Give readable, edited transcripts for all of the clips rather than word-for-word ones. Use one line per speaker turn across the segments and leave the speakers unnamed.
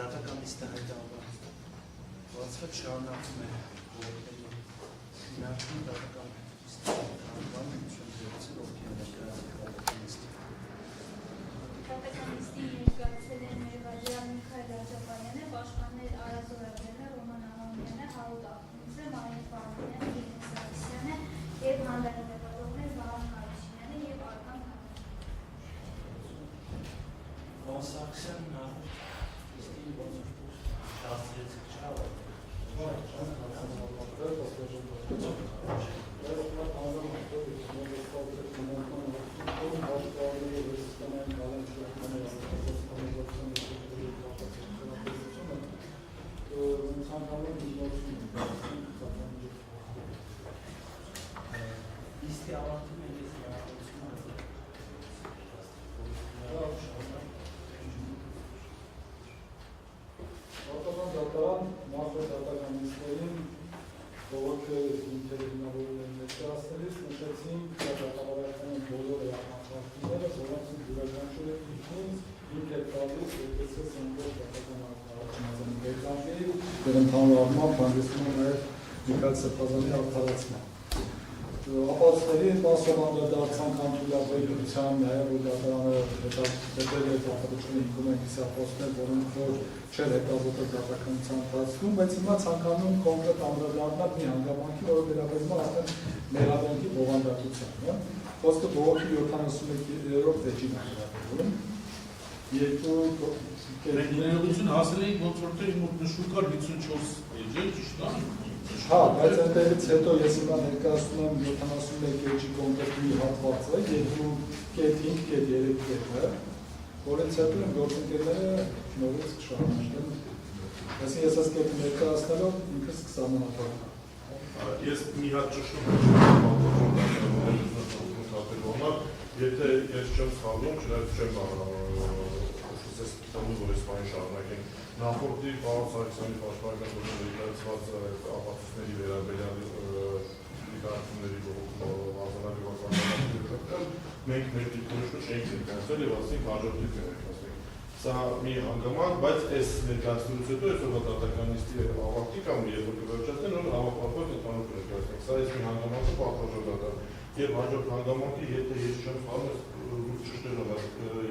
դատական իստահայտավար բացված շարունակում է ներքին դատական իստահայտավարը ուսումնասիրել ովքեր ներկայացել
դատական իստի ներկայացել են մեր վարժան Միքայել Աջապարյանը, պաշտպաններ Արա Զորաբյանը, Ռոման Ահամյանը, Հարութ Ախունցը, Մարիա Պարոնյանը, Իրեն Սարգսյանը և հանրահավաքողներ Վահան Հարությունյանը և Արկան
Վահան Սարգսյանն իստի ոնց շահացրեց չավը Իստի ավարտում է ես
Դատարան նախորդ դատականիստերին բողոքը ինտերվյունավորումներ ներկայացնելիս նշեցին դատավարական բոլոր անհատները, որոնց յուրաքանչյուրը ինքնին ինքեր տալիս որպես ամբողջ դատական արդյունավետ ներկայացնի, դեր ընդհանուր առմամբ հանդիսում է նաև Միքայել Սրբազանի արդարացման։ Ապացուցների մասով անդրադարձանք անթույլատրության նաև որ դատարանը հետապետել է դատողությունը ինքնում են կիսապոստներ, որոնք որ չէր հետազոտել դատականության ընթացքում, բայց հիմա ցանկանում կոնկրետ անդրադառնալ մի հանգամանքի, որը վերաբերում է արդեն մեղադրանքի բովանդակությանը։ Խոսքը բողոքի 71-րդ էջին է վերաբերում։
Մենք ներողություն հասել էինք, ոնց որ թե մոտ նշում կար 54 էջ, ճիշտ է։
Հա, բայց այնտեղից հետո ես հիմա ներկայացնում եմ 71 էջի կոնկրետ մի հատվածը, 2.5.3 կետը, որից հետո են գործընկերները նորից կշարունակեն։ Այսինքն ես այս կետը ներկայացնելով ինքս կսահմանափակեմ։
Ես մի հատ ճշտում եմ, եթե ես չեմ սխալվում, չնայած չեմ որ ես բանի շարունակենք նախորդի պարոն Սարգսյանի պաշտպանական գործը ներկայացված ապացույցների վերաբերյալ դիտարկումների բովանդակի մենք մեր դիտարկումը չենք ներկայացրել եւ ասենք հաջորդ դեպքում ներկայացնենք։ Սա մի հանգամանք, բայց այս ներկայացնելուց հետո այսօր դատականիստի ավարտի կամ երբ որ կվերջացնեն, որ համապարփակ ընդհանուր ներկայացնենք։ Սա այս մի հանգամանքը պատվաժողովական եւ հաջորդ հանգամանքը, եթե ես չեմ սխալվում, ճշտելով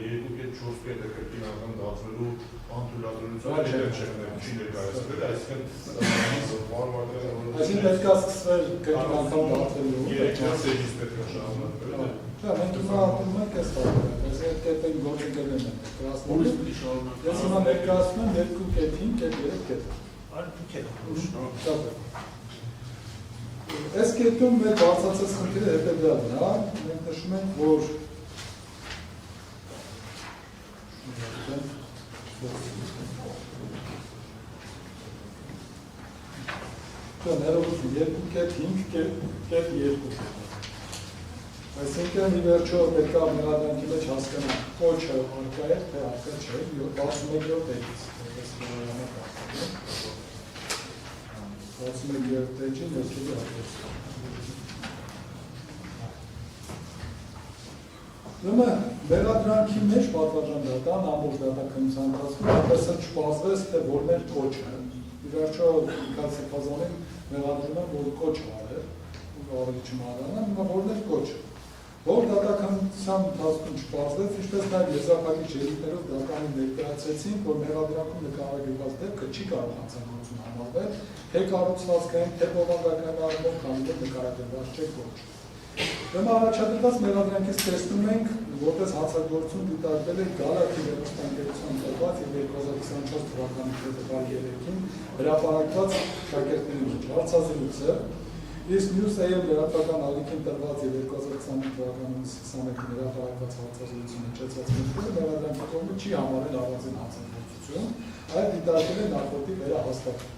2.4 կետը կրկին անգամ դարձնելու անթույլատրությունը չի ներկայացվել, այսինքն
այսինքն պետք է սկսվել կրկին անգամ դարձնելու
3 էջից պետք է շարունակվել։
Հա, մենք հիմա ատում ենք այս բանը, այս այդ կետին գործընկերներն են ներկայացնում։ Ես հիմա ներկայացնում եմ 2.5.3 կետը։
Այլ դուք եք
Այս կետում մեր բացացած խնդիրը հետևյալն է, մենք նշում ենք, որ ներողություն 2.5.2 Այսինքն ի վերջո պետք է մեղադրանքի մեջ հասկանանք կոչը արկա է, թե արկա չէ, 61-րդ էջից 61-րդ էջին ներքևի հատվածը։ Ուրեմն մեղադրանքի մեջ պատվաճանական ամբողջ դատականության ընթացքում այդպես չբացվեց, թե որներ կոչը։ Ի վերջո Միքայել Սրբազանին մեղադրում են, որ կոչ արել, ավելի չմահարանան, հիմա որներ կոչը։ Որ դատականության ընթացքում չբացվեց, ինչպես նաև եզրափակիչ ելույթներով դատարանին ներկայացրեցին, որ մեղադրանքում նկարագրված դեպքը չի կարող հանցագործություն համարվել, թե կառուցվածքային, թե բովանդակային առումով, քանի որ նկարագրված չէ կոչ։ Ուրեմն առաջադրված մեղադրանքից տեսնում ենք, որպես հանցագործություն դիտարկվել է Գալաթի հեռուստաընկերության տրված եւ 2024 թվականի փետրվարի 3-ին հրապարակված շակերտների մեջ հարցազրույցը, իսկ մյուսը եւ լրատվական ալիքին տրված եւ 2025 թվականի 21-ին հրապարակված հարցազրույցի միջոցված մեկը մեղադրանքի կողմը չի համարել առանձին հանցագործություն, այլ դիտարկել է նախորդի վերահաստատում։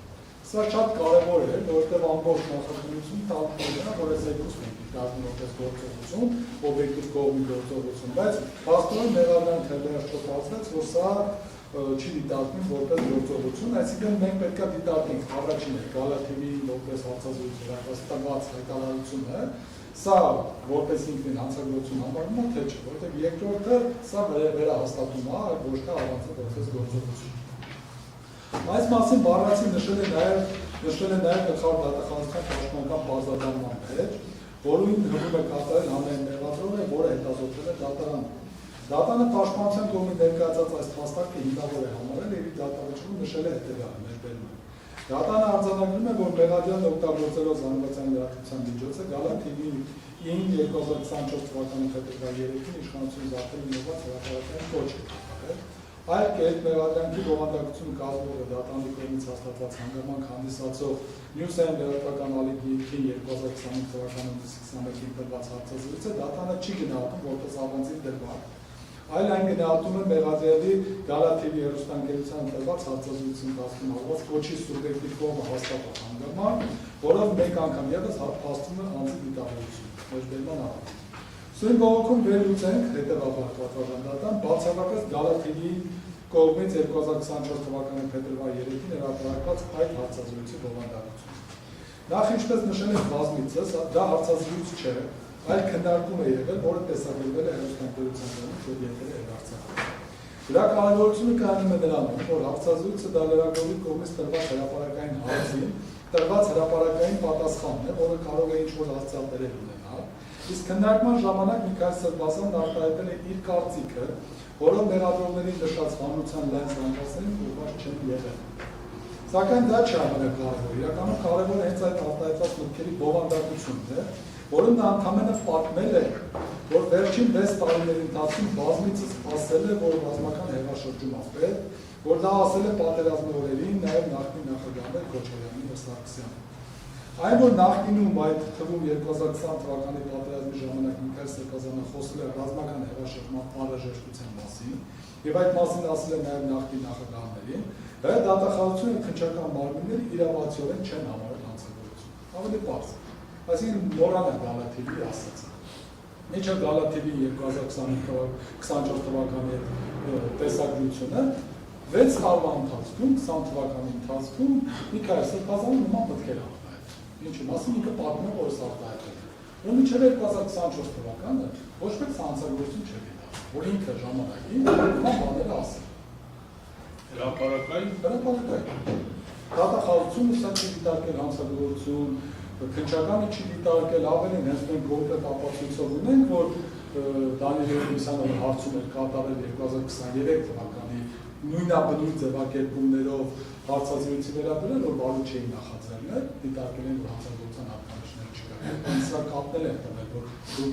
Սա շատ կարևոր է, որովհետև ամբողջ նախաձեռնությունը տալու է, որ այս երկուսն են դառնում որպես գործողություն, օբյեկտիվ կողմի գործողություն, բայց փաստորեն մեղադրանքը վերջացրեց, որ սա չի դիտարկվում որպես գործողություն, այսինքն մենք պետք է դիտարկենք առաջինը Գալաթիվի որպես հանցազրույց հրապարակված հայտարարությունը, սա որպես ինքնին հանցագործություն համարվում է, թե չէ, որովհետև երկրորդը սա վերահաստատում է, ոչ թե առանց որպես գործողություն։ Այս մասին բառացին նշել է նաև գլխավոր դատախազության պաշտպանական բարձրացման մեջ, որին հրում է կատարել հանրային մեղադրողը, որը հետազոտվել է դատարանում։ Դատանը պաշտպանության կողմից ներկայացած այս փաստարկը հիմնավոր է համարել եւ իր դատավճռում նշել է հետեւյալը ներբերում։ Դատանը արձանագրում է, որ մեղադրյալն օգտագործելով զանգվածային լրատվության միջոցը Գալա TV-ին 2024 թվականի փետրվարի 3-ին իշխանություն զարթել ունեցած հրապարակային կոչ է կատարել։ Այլ կերպ մեղադրանքի բովանդակությունը կազմող դատանի կողմից հաստատված հանգամանք հանդիսացող Նյուսային լրատվական ալիքին 2025 թվականի 21-ին տրված հարցազրույցը դատանը չի գնահատում որպես առանձին դրվագ, այլ այն գնահատում է մեղադրյալի Գալա TV հեռուստաընկերության տրված հարցազրույցի ընթացքում արված կոչի սուբյեկտիվ կողմը հաստատող հանգամանք, որով մեկ անգամ ևս փաստում է անձի դիտավորություն, մեջբերման առիթ։ Սույն բողոքում վերլուծենք հետևաբար պատվանդատան բացառապես Գալա TV-ի կողմից 2024 թվականի փետրվարի 3-ին հրապարակված այդ հարցազրույցի բովանդակությունը։ Նախ ինչպես նշել ենք բազմիցս, դա հարցազրույց չէ, այլ քննարկում է եղել, որը տեսակերպվել է հեռուստաընկերության կողմից, որ եթեր է արձակվել։ Դրա կարևորությունը կայանում է նրանում, որ հարցազրույցը դա լրագրողի կողմից տրված հրապարակային հարցին, տրված հրապարակային պատասխանն է, որը կարող է ինչ-որ հասցեատերեր ունենալ, իսկ քննարկման ժամանակ Միքայել Սրբազանն արտահայտել է իր կարծիքը, որով մեղադրողների նշած հանրության լայն զանգվածներին ուղղված չեն եղել։ Սակայն դա չի ամենակարևորը, իրականում կարևորը հենց այդ արտահայտված մտքերի բովանդակությունն է, որում նա ընդհանրապես պատմել է, որ վերջին 6 տարիների ընթացքում բազմիցս ասել է, որ ռազմական հեղաշրջում ապրել, որ դա ասել է պատերազմի օրերին, նաև նախկին նախագահներ Քոչարյանին եւ Սարգսյանին։ Այն, որ նախկինում այդ թվում 2020 թվականի պատերազմի ժամանակ Միքայել Սրբազանը խոսել է ռազմական հեղաշրջման անհրաժեշտության մասին, եւ այդ մասին ասել է նաև նախկին նախագահներին, այդ դատախազությունը քննչական մարմինները իրավացիորեն չեն համարել հանցագործություն։ Ավելի պարզ։ Այսինքն մոռանը Գալա TV-ի ասացը։ Ինչը Գալա TV-ի 2024 թվականի տեսագրությունը 6 տարվա ընթացքում, 20 թվականի ընթացքում Միքայել Սրբազանը նման մտքեր արտահայտել։ Ինչի մասին ինքը պատմում է, որ սա արտահայտել է։ Ու մինչև 2024 թվականը ոչ մեկ հանցագործություն չէր դիտարկել, որ ինքը ժամանակին նման բաներ ասել։
Հրապարակային
դատախազությունը սա չի դիտարկել հանցագործություն, քննչականը չի դիտարկել, ավելին հենց մենք կոնկրետ ապացույցով ունենք, որ Դանիել Երեմիսյանը հարցում էր կատարել 2023 թվականի նույնաբնույթ ձևակերպումներով հարցազրույցի վերաբերյալ, որ բարու չէին նախաձեռնել, դիտարկել են, որ հանցագործության հատկանիշներ չկան։ Սա կապնել են տվել, որ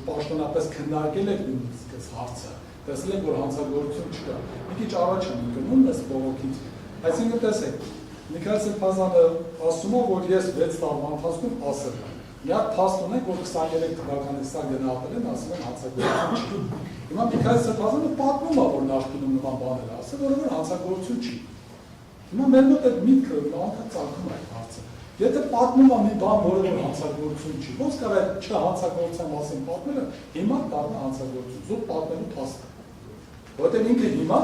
պաշտոնապես քննարկել եք նույնիսկ այս հարցը, տեսել եք, որ հանցագործություն չկա։ Մի քիչ առաջ են ընկնում այս բողոքից։ Այսինքն տեսեք, Միքայել Սրբազանը ասում է, որ ես 6 տարվա ընթացքում ասել եմ։ Միակ փաստ ունենք, որ 23 թվականին սա գնահատել են, ասում են հանցագործություն չի։ Հիմա Միքայել Սրբազանը պատմում է, որ նախկինում նման բաներ ասել, որովհետև հանցագործություն չի։ Հիմա մեր մոտ այդ միտքը անդադ ծագում է այդ հարցը։ Եթե պատմում է մի բան, որը որ հանցագործություն չի, ոնց կարող է չհանցագործության մասին պատմելը, հիմա դառնա հանցագործություն, զուտ պատմելու փաստ։ Որովհետև ինքը հիմա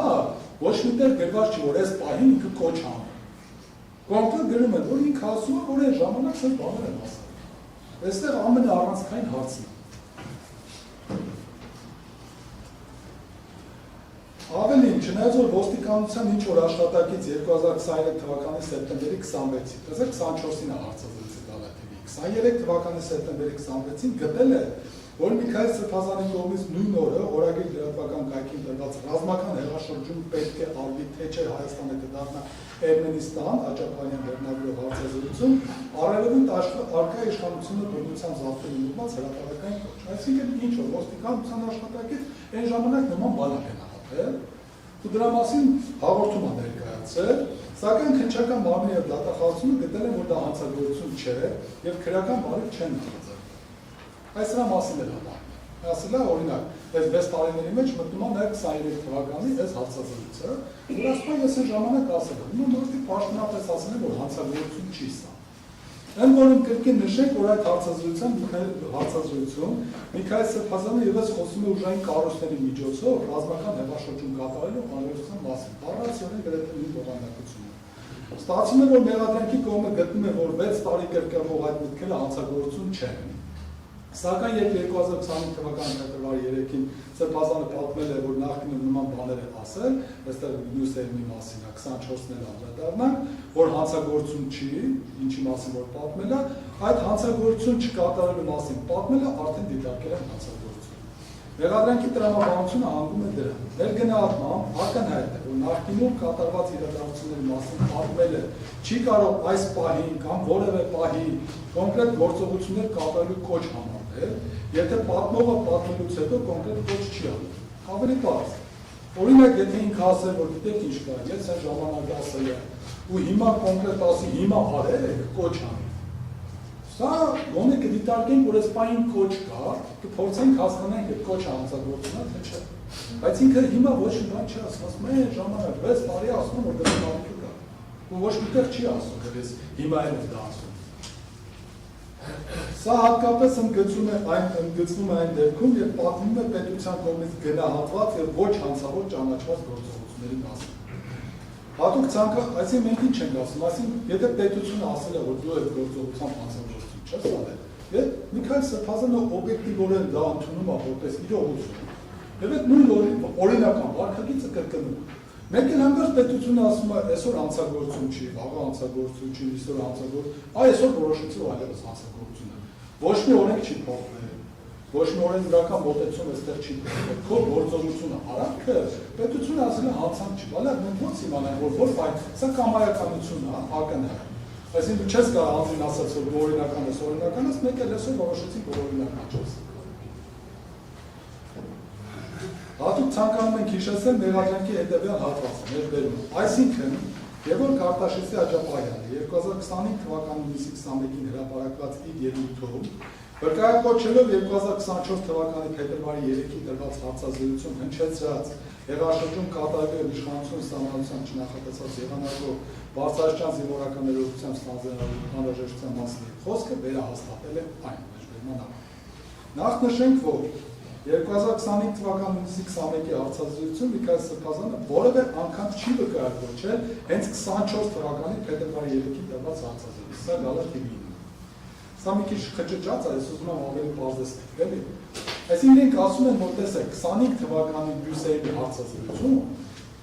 ոչ միտեղ գրված չի, որ այս պահին ինքը կոչ անում։ Կոնկրետ գրում են, որ ինքը ասում է, որ այն ժամանակ սա բաներ են ասել։ Այստեղ ամենաառանցքային հարցն է։ Ավելին, չնայած որ ոստիկանության ինչ-որ աշխատակից 2023 թվականի սեպտեմբերի 26-ին, տեսեք 24-ին է հարցազրույցը Գալա TV-ի, 23 թվականի սեպտեմբերի 26-ին գտել է, որ Միքայել Սրբազանի կողմից նույն օրը օրագիր լրատվական կայքին տրված ռազմական հեղաշրջում պետք է արվի, թե չէ Հայաստանը կդառնա Էրմենիստան, Աճապանյան վերնագրով հարցազրույցում, առերևույթ արկա իշխանությունը բռնությամբ զավթելու նորմած հրապարակային կոչ։ Այսինքն ինչ որ ոստիկանության աշխատակից այն ժամանակ նման բան է նախատել, ու դրա մասին հաղորդում է ներկայացել, սակայն քննչական մարմինը եւ դատախազությունը գտել են, որ դա հանցագործություն չէ եւ քրեական բարիք չեն նախաձեռնել։ Այս դրա մասին էլ համարվում է։ Ասել է, օրինակ, այս 6 տարիների մեջ մտնում է նաև 23 թվականի այս հարցազրույցը, որ ասում է, ես այն ժամանակ ասել եմ, հիմա մարդիկ պաշտոնապես ասել են, որ հանցագործություն չի սա։ Այն որում կրկին նշենք, որ այդ հարցազրույցում Միքայել Սրբազանը ևս խոսում է ուժային կառույցների միջոցով ռազմական հեղաշրջում կատարելու անհրաժեշտության մասին։ Բառացիորեն գրեթե նույն բովանդակությունը։ Ստացվում է, որ մեղադրանքի կողմը գտնում է, որ 6 տարի կրկնվող այդ մտքերը հանցագործություն չեն։ Սակայն երբ 2025 թվականի փետրվարի 3-ին Սրբազանը պատմել է, որ նախկինում նման բաներ է ասել, այստեղ նյուսերնի մասին է 24-ներ անդրադառնանք, որ հանցագործություն չի, ինչի մասին որ պատմել է, այդ հանցագործություն չկատարելու մասին պատմելը արդեն դիտարկել են հանցագործություն։ Մեղադրանքի տրամաբանությունը հանգում է դրան։ Մեր գնահատմամբ ակնհայտ է, որ նախկինում կատարված իրադարձությունների մասին պատմելը չի կարող այս պահին կամ որևէ պահի կոնկրետ գործողություններ կատարելու կոչ համարվել, եթե պատմողը պատմելուց հետո կոնկրետ կոչ չի անում։ Ավելի պարզ։ Օրինակ, եթե ինքը ասել, որ գիտեք ինչ կա, ես այն ժամանակ ասել եմ, ու հիմա կոնկրետ ասի, հիմա արեք, կոչ անի։ Սա գոնե կդիտարկենք, որ այս պահին կոչ կա, կփորձենք հասկանանք այդ կոչը հանցագործությունն է, թե չէ։ Բայց ինքը հիմա ոչ մի բան չի ասում, ասում է ժամանակ 6 տարի ասում որ դա բանիկ կա։ Ու ոչ մի տեղ չի ասում, որ ես հիմա եմ դա ասում։ Սա հատկապես ընդգծվում է այն դեպքում, երբ պատմում է պետության կողմից գնահատված եւ ոչ հանցավոր ճանաչված գործողությունների մասին։ Հատուկ ցանկը, այսինքն մենք ինչ ենք ասում, այսինքն եթե պետությունը ասել է, որ դու այդ գործողությամբ հանցագործություն չես արել, եւ Միքայել Սրբազանը օբյեկտիվորեն դա ընդունում է որպես իրողություն։ Եվ այդ նույն օրինական վարքագիծը կրկնում։ Մեկ էլ հանկարծ պետությունը ասում է, այսօր հանցագործություն չի, վաղը հանցագործություն չի, այսօր հանցագործություն, այսօր որոշեցի ու այլևս հանցագործություն է։ Ոչ մի օրենք չի փոխվել, ոչ մի օրենսդրական մոտեցում այստեղ չի փոխվել։ Քո գործողությունը արարքը պետությունը ասել է հանցանք չի, բալա մենք ո՞նց իմանանք, որ բայց սա կամայականությունն է, ակնհայտ։ Այսինքն դու չես կարող անձին ասած, որ օրինական ես, մեկ էլ այսօր որոշեցինք, որ օրինական չես։ Հատուկ ցանկանում ենք հիշեցնել մեղադրանքի հետևյալ հատվածը, մեր բերումը։ Այսինքն, Գևորգ Արտաշեսի Աջապարյանը 2025 թվականի հունիսի 21-ին հրապարակված իր ելույթում վկայակոչելով 2024 թվականի փետրվարի 3-ին տրված հարցազրույցում հնչեցրած հեղաշրջում կատարվել իշխանություն ստանալության չնախատեսված եղանակով բարձրաստիճան զինվորական ներողությամբ ստանձնելու անհրաժեշտության մասին խոսքը վերահաստատել է այն մեջբերման։ Նախ նշենք, որ 2025 թվականի հունիսի 21-ի հարցազրույցում Միքայել Սրբազանը որևէ անգամ չի վկայակոչել հենց 24 թվականի փետրվարի 3-ին տրված հարցազրույցը, սա գալա TV-ին։ Սա մի քիչ խճճած է, ես ուզում եմ ավելի բարձրացնել, էլի։ Այսինքն մենք ասում ենք, որ տեսեք 25 թվականի բյուսեի հարցազրույցում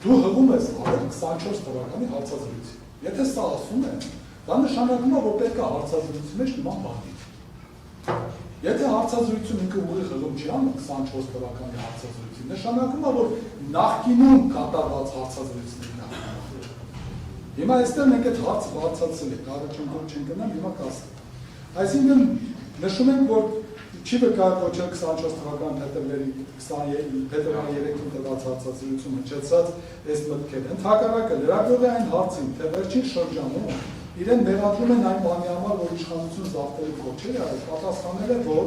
դու հղում ես արել 24 թվականի հարցազրույցի։ Եթե սա ասում են, դա նշանակում է, որ պետք է հարցազրույցի մեջ նման բան լինի։ Եթե հարցազրույցում ինքը ուղիղ հղում չի անում 24 թվականի հարցազրույցի, նշանակում է, որ նախկինում կատարված հարցազրույցներն են։ Հիմա այստեղ մենք այդ հարցը բարձրացրել ենք, առաջին չենք գնամ, հիմա կասենք։ Այսինքն նշում ենք, որ չի վկայակոչել 24 թվականի փետրվարի 3-ին տրված հարցազրույցում հնչեցած այս մտքերը։ Ընդհակառակը լրագրողի այն հարցին, թե վերջին շրջանում իրեն մեղադրում են այն բանի համար, որ իշխանություն զավթելու կոչեր է, պատասխանել է, որ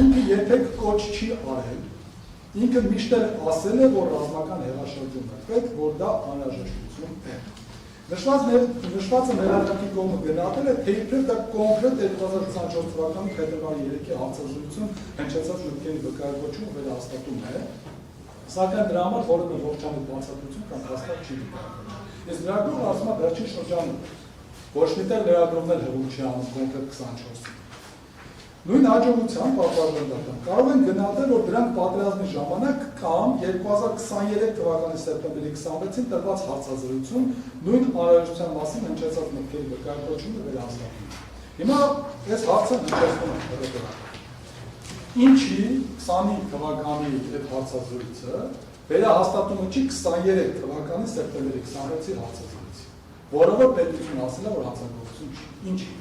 ինքը երբեք կոչ չի արել, ինքը միշտ ասել է, որ ռազմական հեղաշրջում է պետք, որ դա անհրաժեշտություն է։ Նշվածը մեղադրանքի կողմը գնահատել է, թե իբրև դա կոնկրետ 2024 թվականի փետրվարի 3-ի հարցազրույցում հնչեցած մտքերի վկայակոչումը վերահաստատում է, սակայն դրա համար որևէ ողջամիտ բացատրություն կամ հաստատ չի վկայակոչել։ Ես լրագրողը ասում եմ վերջին շրջանում ոչ մի տեղ լրագրողն էլ հղում չի անում կոնկրետ 24-ին։ Նույն հաջողությամբ ապարդական կարող են գնահատել, որ դրանք պատերազմի ժամանակ կամ 2023 թվականի սեպտեմբերի 26-ին տրված հարցազրույցում նույն անհրաժեշտության մասին հնչեցած մտքերի վկայակոչումը վերահաստատում է։ Հիմա այս հարցը հնչեցնում է հրապարակում։ Ինչի 25 թվականի այդ հարցազրույցը վերահաստատումը չի 23 թվականի սեպտեմբերի 26-ի հարցազրույցի, որը որ պետությունը ասել է, որ հանցագործություն չի։ Ինչի։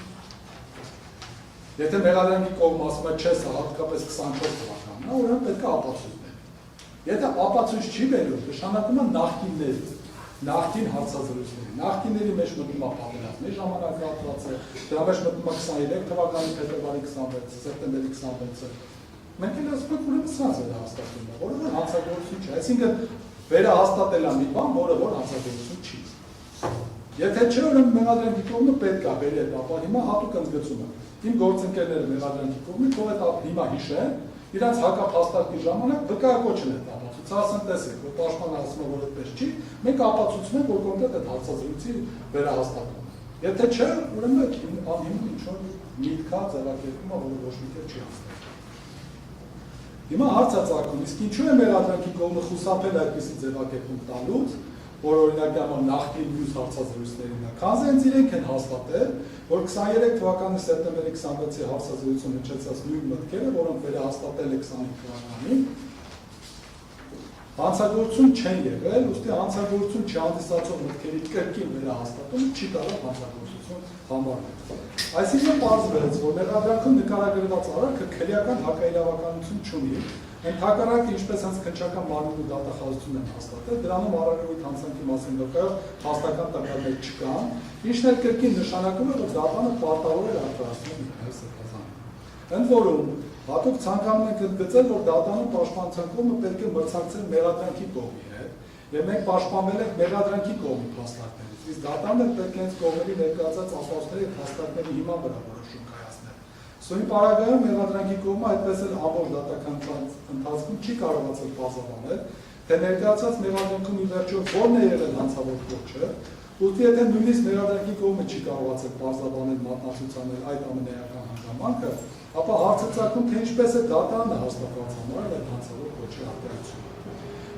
Եթե մեղադրանքի կողմը ասում է չէ, սա հատկապես 24 թվականն է, ուրեմն պետք է ապացույց բերել։ Եթե ապացույց չի բերում, նշանակում է նախկին հարցազրույցների, նախկինների մեջ մտնում է պատերազմի ժամանակահատվածը, դրա մեջ մտնում է 23 թվականի փետրվարի 26, սեպտեմբերի 26-ը։ Մենք էլ ասում ենք, ուրեմն սրանց վերահաստատում է, որը որ հանցագործություն չի, այսինքն վերահաստատել է մի բան, որը որ հանցագործություն չի։ Եթե չէ, ուրեմն մեղադրանքի կողմը պետք է բերի այդ ապա հիմա հատուկ ընդգծում է։ Իմ գործընկերները մեղադրանքի կողմից թող այդ հիմա հիշեն, իրանց հակափաստարկի ժամանակ վկայակոչել են ապացույց, ասեն տեսեք, որ պաշտպանը ասում է, որ այդպես չի, մենք ապացուցում ենք, որ կոնկրետ այդ հարցազրույցի վերահաստատում է։ Եթե չէ, ուրեմն անհիմն ինչ-որ միտքա ձևակերպումը, որը ոչ մի կերպ չի հասնել։ Հիմա հարց է ծագում, իսկ ինչու է մեղադրանքի կողմը խուսափել այդպիսի ձևակերպում տալուց, որ օրինակ նախկին մյուս հարցազրույցներին է, քանզի հենց իրենք են հաստատել, որ 23 թվականի սեպտեմբերի 26-ի հարցազրույցում հնչեցած նույն մտքերը, որոնք վերահաստատել է 25 թվականին, հանցագործություն չեն եղել, ուստի հանցագործություն չհանդիսացող մտքերի կրկին վերահաստատումը չի կարող հանցագործություն համարվել։ Այսինքն պարզվեց, որ մեղադրանքում նկարագրված արարքը քրեական հակաիրավականություն չունի, ընդհակառակը ինչպես հենց քննչական մարմինի դատախազություն են հաստատել, դրանում արարողի հանցանքի մասին վկայող փաստական տվյալներ չկան, ինչն էլ կրկին նշանակում է, որ դատանը պարտավոր է արտահայտել Միքայել Սրբազանին։ Ընդ որում, հատուկ ցանկանում ենք ընդգծել, որ դատանում պաշտպանության կողմը պետք է մրցակցել մեղադրանքի կողմի հետ, եւ մենք պաշտպանվել ենք մեղադրանքի կողմի փաստարկներից, իսկ դատանը պետք է հենց կողմերի ներկայացած ապահովների եւ փաստարկների հիման վրա որոշում կայացնել։ Սույն պարագայում մեղադրանքի կողմը այդպես էլ ամբողջ դատական ընթացքում չի կարողացել բացատրել, թե ներկայացած մեղադրանքում ի վերջո որն է եղել հանցավոր կոչը, ուստի եթե նույնիսկ մեղադրանքի կողմը չի կարողացել բացատրել մատնացուցանել այդ ամենայական հանգամանքը, ապա հարցը ծագում, թե ինչպես է դատանը հաստատված համարել այդ հանցավոր կոչի արտահայտությունը։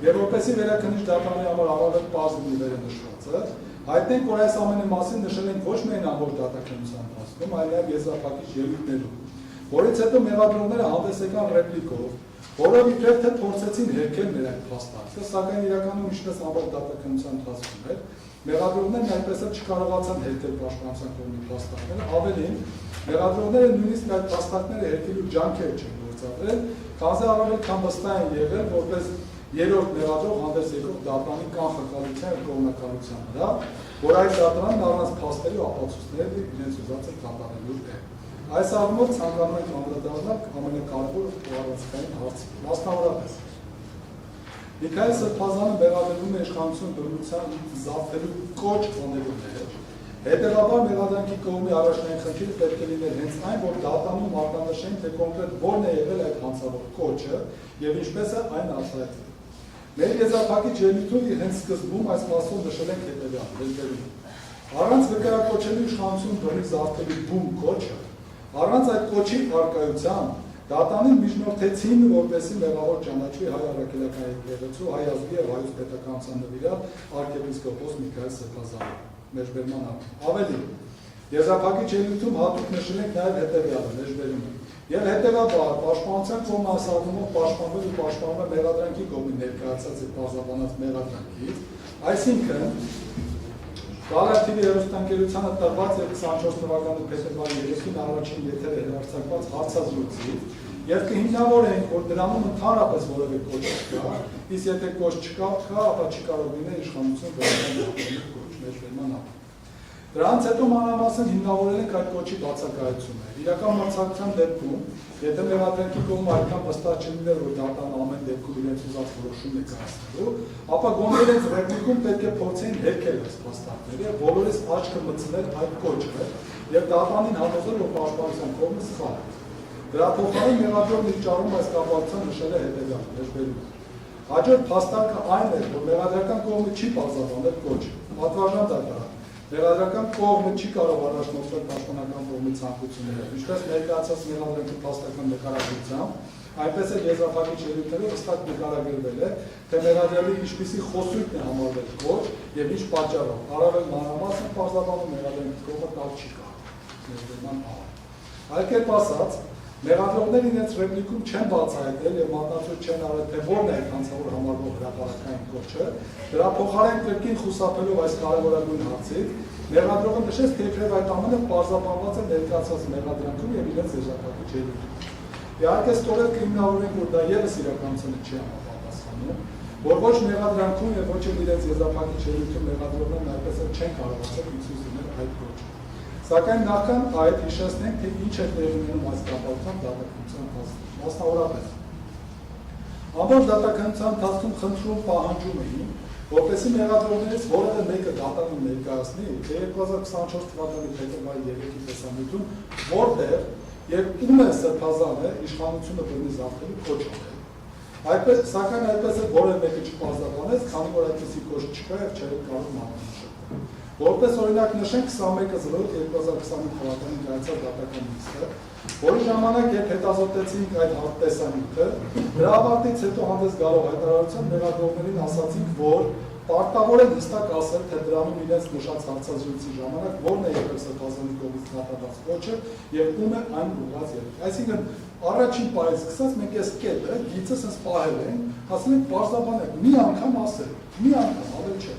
Եվ որպեսզի վերաքննիչ դատանի համար առավել պարզ լինի վերնշվածը, հայտնենք, որ այս ամենի մասին նշել ենք ոչ միայն ամբողջ դատաքննության ընթացքում, այլ նաև եզրափակիչ ելույթներում, որից հետո մեղադրողները հանդես եկան ռեպլիկով, որով իբրև թե փորձեցին հերքել մեր այդ փաստարկը, սակայն իրականում ինչպես ամբողջ դատաքննության ընթացքում էր, մեղադրողներն այնպես էլ չկարողացան հերքել պաշտպանության կողմի փաստարկները, ավելին, մեղադրողները նույնիսկ այդ փաստարկները հերքելու ջանքեր չեն գործադրել, քանզի առավել քան վստահ են եղել, որպես երրորդ մեղադրող հանդես եկող դատանի կանխակալության և կողմնակալության վրա, որ այդ դատարանն առանց փաստերի ու ապացույցների իրենց ուզած է կատարելու է։ Այս առումով ցանկանում ենք անդրադառնալ ամենակարևոր ու առանցքային հարցին, մասնավորապես։ Միքայել Սրբազանը մեղադրվում է իշխանություն բռնության զավթելու կոչ անելու մեջ, հետևաբար մեղադրանքի կողմի առաջնային խնդիրը պետք է լիներ հենց այն, որ դատանում արտանշեն, թե կոնկրետ որն է եղել այդ հանցավոր կոչը և ինչպես է այն արտահայտվել։ Մեր եզրափակիչ ելույթում հենց սկզբում այս մասով նշել ենք հետևյալը։ Առանց վկայակոչելու իշխանություն բռնի զավթելու բում կոչը, առանց այդ կոչի առկայության դատանին միջնորդեցին, որպեսզի մեղավոր ճանաչվի հայ առաքելական եկեղեցու, հայ ազգի և հայոց պետականության նվիրյալ arczepiskopos Միքայել Սրբազանը, մեջբերման ավելին։ Եզրափակիչ ելույթում հատուկ նշել ենք նաև հետևյալը, մեջբերումը։ Եվ հետևաբար պաշտպանության կողմը ասարդումով պաշտպանվել ու պաշտպանվել մեղադրանքի կողմի ներկայացած և բարձրաբանած մեղադրանքից, այսինքն Գալաթիվի հեռուստաընկերությանը տրված և 24 թվականի փետրվարի 3-ին առաջին եթեր հեռարձակված հարցազրույցից և կհիմնավորենք, որ դրանում ընդհանրապես որևէ կոչ չկա, իսկ եթե կոչ չկա, ապա չի կարող լինել իշխանություն վերաբերյալ կոչ, մեջբերման ապա։ Դրանից հետո մանրամասն հիմնավորել ենք այդ կոչի բացակայությունը։ Իրական մրցակցության դեպքում, եթե մեղադրանքի կողմը այդքան վստահ չլիներ, որ դատան ամեն դեպքում իրենց ուզած որոշումն է կայացնելու, ապա գոնե իրենց ռեպլիկում պետք է փորձեին հերքել այս փաստարկները և բոլորիս աչքը մտցնել այդ կոչը և դատանին համոզել, որ պաշտպանության կողմը սխալ է։ Դրա փոխարեն մեղադրողն իր ճարում այս կապակցությամբ նշել է հետևյալը։ Հաջորդ փաստարկը այն է, որ մեղադրական կողմը չի պարզաբանել կոչը։ Պատվարժան դատարան։ Մեղադրական կողմը չի կարող առաջնորդվել պաշտպանական կողմի ցանկությունները, ինչպես ներկայացած մեղադրանքի փաստական նկարագրությամբ, այնպես էլ եզրափակիչ ելույթներով հստակ նկարագրվել է, թե մեղադրյալի ինչպիսի խոսույթն է համարվել կոչ և ինչ պատճառով, առավել մանրամասն պարզաբանում մեղադրանքի կողմը տալ չի կարող։ Այլ կերպ ասած, մեղադրողները իրենց ռեպլիկում չեն բացահայտել և մատնացույց չեն արել, թե որն է այդ հանցավոր համարվող հրապարակային կոչը, դրա փոխարեն կրկին խուսափելով այս կարևորագույն հարցից, մեղադրողը նշեց, թե իբրև այդ ամենը պարզաբանված է ներկայացված մեղադրանքում և իրենց եզրափակիչ ելույթում։ Իհարկե ստորև կհիմնավորենք, որ դա ևս իրականությունը չի համապատասխանում, որ ոչ մեղադրանքում և ոչ էլ իրենց եզրափակիչ ելույթում մեղադրողներն այդպես էլ չեն կարողացել հույս դնել այդ կոչը։ Սակայն նախքան այդ հիշեցնենք, թե ինչ է տեղի ունենում այս կապակցությամբ դատաքննության ընթացքում։ Մասնավորապես, ամբողջ դատաքննության ընթացքում խնդրում պահանջում էին, որպեսզի մեղադրողներից որևէ մեկը դատարանին ներկայացնի, թե 2024 թվականի փետրվարի 3-ի տեսանյութում որտեղ և ում է Սրբազանը իշխանությունը բռնի զավթելու կոչ անել։ Սակայն այդպես էլ որևէ մեկը չպարզաբանեց, քանի որ այդպիսի կոչ չկա և չէր կարող մատնանշել։ Որպես օրինակ նշենք 21/08/2025 թվականին կայացած դատական նիստը, որի ժամանակ երբ հետազոտեցինք այդ տեսանյութը, դրա ավարտից հետո հանդես գալով հայտարարության մեղադրողներին ասացինք, որ պարտավոր են հստակ ասել, թե դրանում իրենց նշած հարցազրույցի ժամանակ որն է եղել սրբազանի կողմից դատավորված ոչը եւ ում է այն ուղղված եղել։ Այսինքն առաջին պահից սկսած մենք այս կետը գիծը sense պահել ենք, ասել ենք բարձրաբանել, մի անգամ ասել, մի անգամ, ավել չէ։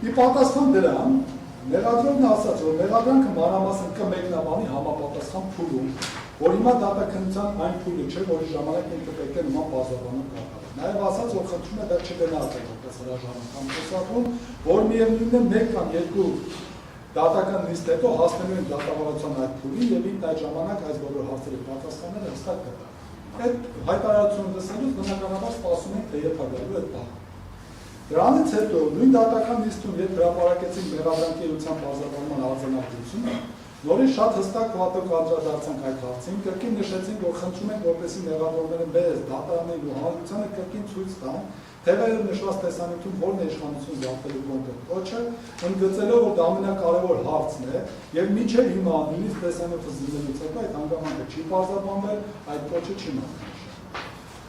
Ի պատասխան դրան, մեղադրողն ասաց, որ մեղադրանքը մանրամասն կմեկնաբանի համապատասխան փուլում, որ հիմա դատաքննության այն փուլը չէ, որի ժամանակ ինքը պետք է նման բարձրաբանում կատարել։ Նաև ասաց, որ խնդրում է դա չգնահատել որպես հրաժարական կամ խոսափում, որ միևնույնն է 1 կամ 2 դատական նիստ հետո հասնելու են դատավարության այդ փուլին եւ ինքն այդ ժամանակ այս բոլոր հարցերի պատասխանները հստակ կտա։ Այդ հայտարարությունը լսելուց բնականաբար սպասում ենք, թե երբ է գալու այդ բանը։ Դրանից հետո նույն դատական նիստում երբ հրապարակեցին մեղադրանքի իրության բարձրաբանման արձանագրությունը, նորից շատ հստակ վատոք անդրադարձանք այդ հարցին, կրկին նշեցինք, որ խնդրում ենք, որպեսզի մեղադրողները մեզ դատարանների ու հանրությանը կրկին ցույց տան, թե վերև նշված տեսանյութում որն է իշխանություն զավթելու կոնկրետ ոչը, ընդգծելով, որ դա ամենակարևոր հարցն է, եւ մինչեւ հիմա նույնիսկ տեսանյութը զինվելուց հետո այդ հանգամանքը չի բարձրաբանվել, այդ ոչը չի մնացել։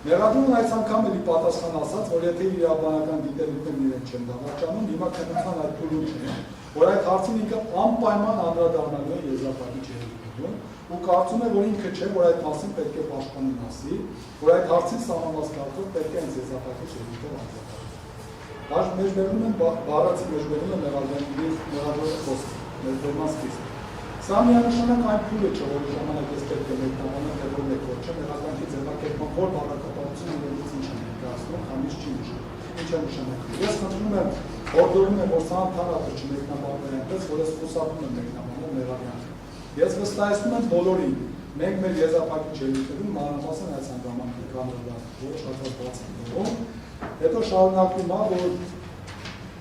Մեղադրողն այս անգամ էլի պատասխան ասաց, որ եթե իրավաբանական դիտելիքներն իրեն չեն դավաճանում, հիմա քննության այդ փուլում չէ, որ այդ հարցին ինքը անպայման անդրադառնալու է եզրափակիչ երևույթում ու կարծում է, որ ինքը չէ, որ այդ մասին պետք է պաշտպանին ասի, որ այդ հարցին սահմանված կարգով պետք է հենց եզրափակիչ երևույթով անդրադառնալ։ Բայց մեջբերում են բառացի մեջբերում է մեղադրողի խոսքը, մեջբերման սկիզբը։ Սա միանշանակ այն փուլը չէ, որի ժամանակ ես պետք է մեկնաբանեմ, թե որ մեկ ոչ է, մեղադրանքի ձևակերպման որ բառակապակցությունը իրենից ինչ է ներկայացնում, կամ ինչ չի նշանակում, ինչ է նշանակում։ Ես խնդրում եմ, հորդորում եմ, որ սա ընդհանրապես չմեկնաբանվի այնպես, որ ես խուսափում եմ մեկնաբանել մեղադրանքը։ Ես վստահեցնում եմ բոլորին, մենք մեր եզրափակիչ ելույթներում մանրամասն այս հանգամանքի անդրադառնում, որը շատ բաց է դնում, հետո շարունակվում է, որ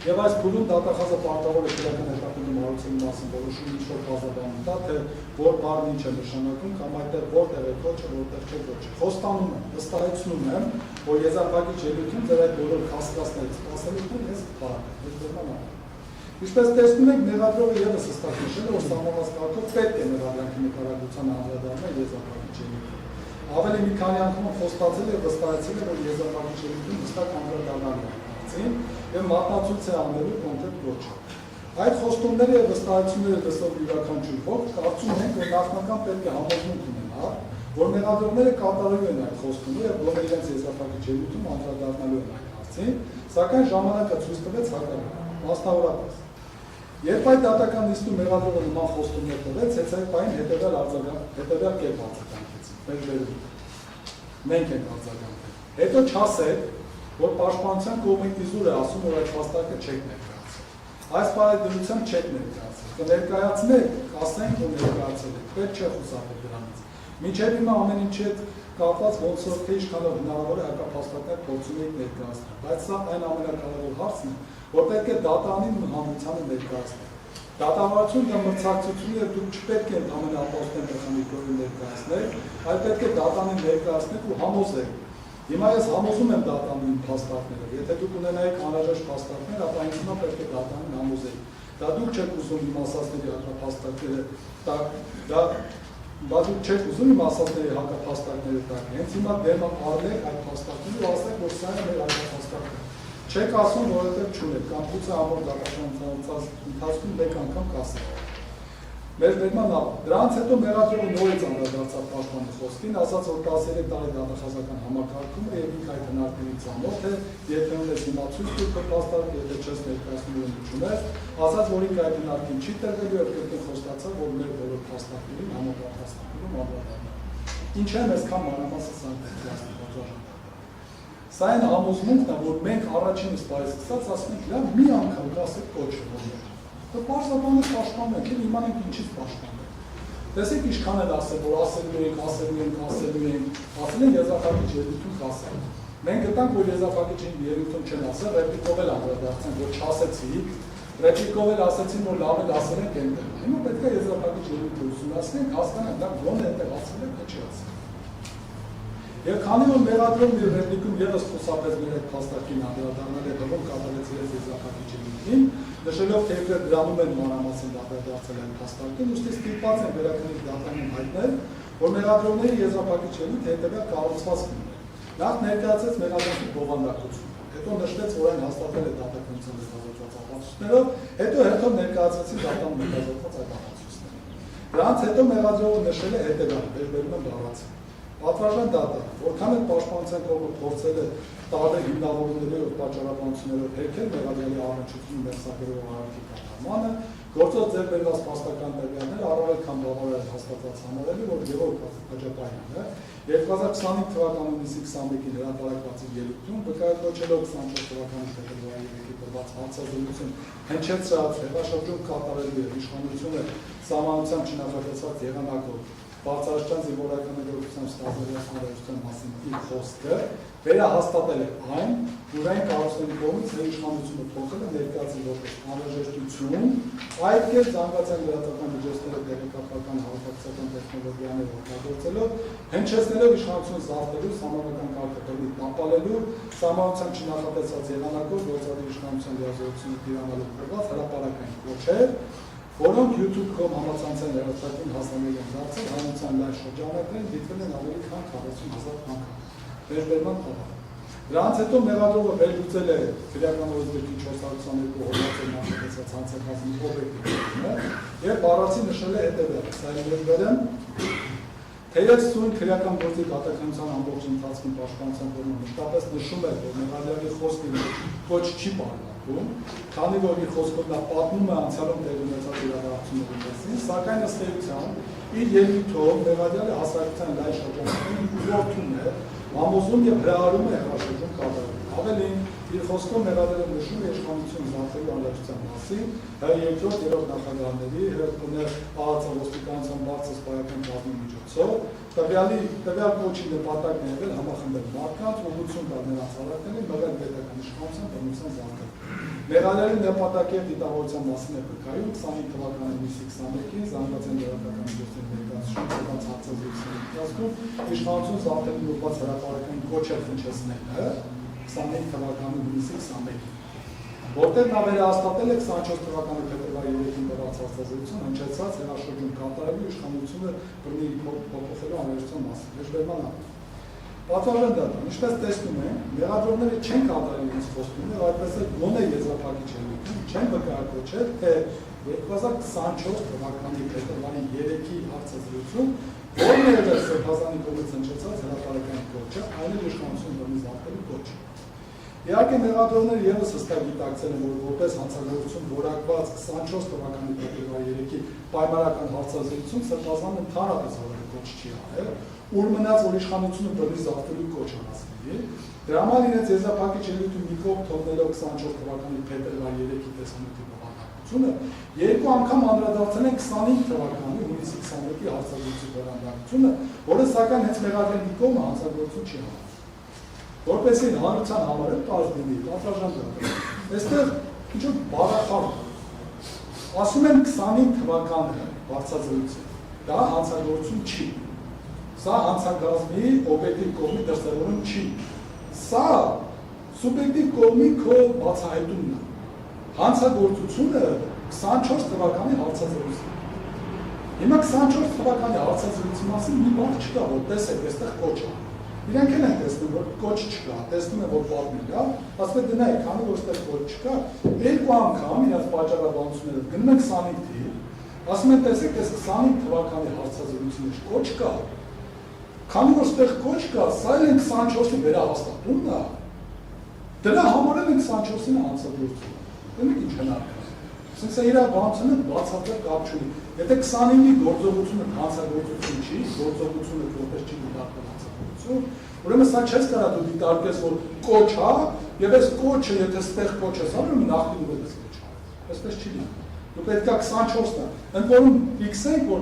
եւ այս փուլում դատախազը պարտավոր է քրեական հետապնդում հարցերի մասին որոշում ինչ-որ բազաբանում տա, թե որ բառն ինչ է նշանակում կամ այդտեղ որտեղ է ոչը, որտեղ չէ ոչը։ Խոստանում եմ, վստահեցնում եմ, որ եզրափակիչ ելույթում ձեր այդ բոլոր կասկածներից սպասելիքն ես բառը, ես դեռ Ինչպես տեսնում եք, մեղադրողը ևս հստակ նշել է, որ սահմանված կարգով պետք է մեղադրանքի նկարագրության անդրադառնալ եզրափակիչ ելույթին։ Ավելի մի քանի անգամ խոստացել է, վստահեցել է, որ եզրափակիչ ելույթին հստակ անդրադառնալ է եւ մատնացույց է անելու կոնկրետ ոչը։ Այդ խոստումները եւ վստահությունները լսող յուրաքանչյուր ոք կարծում ենք, որ նախնական պետք է համոզմունք ունենա, որ մեղադրողները կատարելու են այդ խոստումը եւ որ իրենց եզրափակիչ ելույթում անդրադառնալու են այդ հարցին, սակայն ժամանակը ցույց տվեց հակառակը։ Մասնավորապես, երբ այդ դատական նիստում մեղադրողը նման խոստումներ տվեց, հետագային հետեւյալ կերպ արձագանքեց։ Մենք ենք արձագանքել։ Հետո չասեք, որ պաշտպանության կողմից իզուր է ասում, որ այդ փաստարկը չեք ներկայացել։ Այս բարեդրությամբ չեք ներկայացել։ Կներկայացնեք, ասենք, որ ներկայացել եք, պետք չէ խուսափել դրանից։ Մինչև հիմա ամեն ինչի հետ կապված ոնց որ թե ինչքանով հնարավոր է հակափաստարկներ փորձում եք ներկայացնել, բայց սա այն ամենակարևոր հարցն է, որ պետք է դատարանին ու հանրությանը ներկայացնել։ Դատավարություն դա մրցակցություն է, դուք չպետք է ընդհանրապես ապաստեն մեխանիկորեն ներկայացնել, այլ պետք է դատարանին ներկայացնեք ու համոզեք։ Հիմա ես համոզում եմ դատարանին փաստարկները, եթե դուք ունենայիք անհրաժեշտ փաստարկներ, ապա ինձ հիմա պետք է դատարանին համոզեիք։ Դա դուք չեք ուզում իմ ասածների հակափաստարկները, դա դուք չեք ուզում իմ ասածների հակափաստարկները տակ։ Հենց հիմա դեմ առնեք այդ փաստարկները ու ասեք, որ սա է մեր հակափաստարկը։ Չեք ասում, որովհետև չունեք, կամ գուցե ամբողջ դատական ընթացքում մեկ անգամ կասեք։ Մեր վերման լավ, դրանց հետո մեղադրողը նորից անդրադարձավ պաշտպանի խոսքին, ասաց, որ 13 տարի դատախազական համակարգում է եւ ինք այդ հնարքներից ամոթ է, եթե ունես հիմա ցույց տուր փաստարկ, եթե չես ներկայացնում ունես, ասաց, որ ինք այդ հնարքին չի տրվելու եւ կրկին խոստացավ, որ մեր բոլոր փաստարկներին համապատասխանելու անդրադառնա։ Ինչ է այսքան մանրամասն սանկցիաներ բաժանում։ Սա այն համոզմունքն է, որ մենք առաջինից բայ սկսած ասում ենք, լավ, մի անգամ կասեք կոչը։ Պարզաբանը պաշտպանենք, էլ իմանենք ինչից պաշտպանենք։ Տեսեք ինչքան էլ ասել, որ ասելու ենք, ասել են եզրափակիչ ելույթում կասենք։ Մենք գտանք, որ եզրափակիչ ելույթում չեն ասել, ռեպլիկով էլ անդրադարձան, որ չասեցիք, ռեպլիկով էլ ասեցին, որ լավ էլ ասել ենք այնտեղ։ Հիմա պետք է եզրափակիչ ելույթը ուսումնասիրենք, հասկանանք, դա ո՞ն է այնտեղ ասել եք, թե չի ասել։ Եվ քանի որ մեղադրողն իր ռեպլիկում ևս խուսափեց մեր այդ փաստարկին անդրադառնալ եւ ով կատարեց իր եզրափակիչի դիմին, նշելով թե իբր դրանում են մանրամասն դատադարձել այդ փաստարկին, ուստի ստիպված են վերակնիկ դատանին հայտնել, որ մեղադրողների եզրափակիչը հետեւյալ կառուցվածքն ուներ։ Նախ ներկայացեց մեղադրանքի բովանդակությունը, հետո նշեց, որ այն հաստատվել է դատականության ներկայացված ապացույցներով, հետո հերթով ներկայացրեցին դատան ներկայացված այդ ապացույցները։ Դրանց հետո մեղադրողը նշել է հետեւյալը, վերբերում են բառացին։ Պատվարժան դատարան, որքան էլ պաշտպանության կողմը փորձել է տարբեր հիմնավորումներով պատճառաբանություններով հերքել մեղադրյալի առնչությունը մերձագրող արարքի կատարմանը, գործող ձեռք բերված փաստական տվյալները առավել քան բավարար է հաստատված համարելու, որ Գևորգ Աջապայանը 2025 թվականի հունիսի 21-ին հրապարակված իր ելույթում վկայակոչելով 24 թվականի փետրվարի 3-ի տրված հանցազրույցում հնչեցրած հետաշրջում կատարելու եւ իշխանությունը սահմանությամբ չնախատեսված եղանակով բարձրաստիճան զինվորական գործողությամբ ստացած հանրայնության մասին իր խոսքը վերահաստատել է այն, որ այն կառուցողի կողմից իշխանությունը փոխել է ներկայացել որպես անհրաժեշտություն, այդ կերպ զանգվածային լրատվական միջոցները տեղեկատվական հավաքակցական տեխնոլոգիաներ օգտագործելով, հնչեցնելով իշխանությունը զարթելու, սահմանական կարգը տապալելու, սահմանությամբ չնախատեսված եղանակով գործադիր իշխանության լիազորությունը տիրանալու ուղղված հրապարակային կոչեր, որոնք YouTube.com համացանցային հեռարձակին հասանելի են դարձել հանրության լայն շրջանակներում դիտվել են ավելի քան 40,000 անգամ։ Վերբերման տվյալ։ Դրանց հետո մեղադրողը վերլուծել է քրեական օրենսգրքի 422 հոդվածի նախատեսված հանցակազմի օբյեկտիվությունը եւ բառացի նշել է հետեւյալը. սա վերբերում թեև սույն քրեական գործի դատականության ամբողջ ընթացքում պաշտպանության կողմը մշտապես նշում է, որ մեղադրյալի խոսքը ոչ չի պարունակում, քանի որ իր խոսքով նա պատմում է անցյալում տեղի ունեցած իրադարձությունների մասին, սակայն ըստ էության իր ելույթով մեղադրյալը հասարակության լայն շրջանակներում ուղղորդում է, համոզում եւ հրահարում է հեղաշրջում կատարել։ Ավելին, իր խոսքով մեղադրյալը նշում է իշխանություն զարթելու անհրաժեշտության մասին, երկրորդ երրորդ նախագահների հրապուրներ ԱԱԾ-ոստիկանության բարձր սպայական կազմի միջոցով, տվյալ կոչի նպատակն է եղել համախմբել մարդկանց, ուղղություն տալ նրանց հավաքներին, մղել պետական իշխանության բռնության զարգացում։ Մեղադրյալի նպատակի եւ դիտավորության մասին է վկայում 25 թվականի հունիսի 21-ին զանգվածային լրատվական միջոցների ներկայացում եղած հարցազրույցների ընթացքում իշխանություն զարթելու ուղղված հրապարակային կոչեր հնչեցնելը 25 թվականի հունիսի 21-ին, որտեղ նա վերահաստատել է 24 թվականի փետրվարի 3-ին տված հարցազրույցում հնչեցած հեղաշրջում կատարելու իշխանությունը բռնի փոփոխելու անհրաժեշտության մասին։ Վերջերման պատվարժան դատարան, ինչպես տեսնում ենք, մեղադրողները չեն կատարել իրենց խոստումները, այդպես էլ գոնե եզրափակիչ ելույթում չեն վկայակոչել, թե 2024 թվականի փետրվարի 3-ի հարցազրույցում որն է Սրբազանի կողմից հնչեցած հրապարակային կոչը, այն էլ իշխանություն բռնի զարթելու կոչը։ Իհարկե մեղադրողները ևս հստակ գիտակցել են, որ որպես հանցագործություն որակված 24 թվականի փետրվարի 3-ի պայմանական հարցազրույցում Սրբազանը ընդհանրապես որևէ կոչ չի արել, ուր մնաց, որ իշխանությունը բռնի զարթելու կոչ անասների, դրա համար իրենց եզրափակիչ ելույթում մի կողմ թողնելով 24 թվականի փետրվարի 3-ի տեսանյութի բովանդակությունը, երկու անգամ անդրադարձել են 25 թվականի հունիսի 21-ի հարցազրույցի բովանդակությունը, որը սակայն հենց մեղադրյալի կողմը հանցագործություն չի համարել։ Որպեսզի հանրության համար էլ տարծ լինի, պատվարժան դատարան։ Այստեղ ինչ-որ բառախաղ ասում են 25 թվականը հարցազրույցը, դա հանցագործություն չի։ Սա հանցագազմի օբյեկտիվ կողմի դրսևորում չի։ Սա սուբյեկտիվ կողմի քո բացահայտումն է։ Հանցագործությունը 24 թվականի հարցազրույցն է։ Հիմա 24 թվականի հարցազրույցի մասին մի բան չկա, որ տեսեք, այստեղ կոչ է։ Իրենք էլ են տեսնում, որ կոչ չկա, տեսնում են, որ պատմել է, ասում են դնայ, քանի որ այստեղ կոչ չկա, երկու անգամ իրաց պատճառաբանությունները գնում են 25 թիվ, ասում են տեսեք, այս 25 թվականի հարցազրույցի մեջ կոչ կա, քանի որ այստեղ կոչ կա, սա էլ են 24-ի վերահաստատումն է, դրա համարել են 24-ին հանցագործություն, դեմեք ինչ հնարք է, ասենք սա իրավաբանությունը բացատրել կապ չունի, եթե 25-ի գործողությունը հանցագործություն չի, գործողությունը որպես չի դիտարկվել ուրեմն սա չես կարա դու դիտարկես, որ կոչ հա, եւ այս կոչը, եթե ստեղ կոչ ես անում, նախնի դու ես կոչ արել։ Այսպես չի լինի։ Դու պետք է 24-ն է։ Ընդ որում ֆիքսենք, որ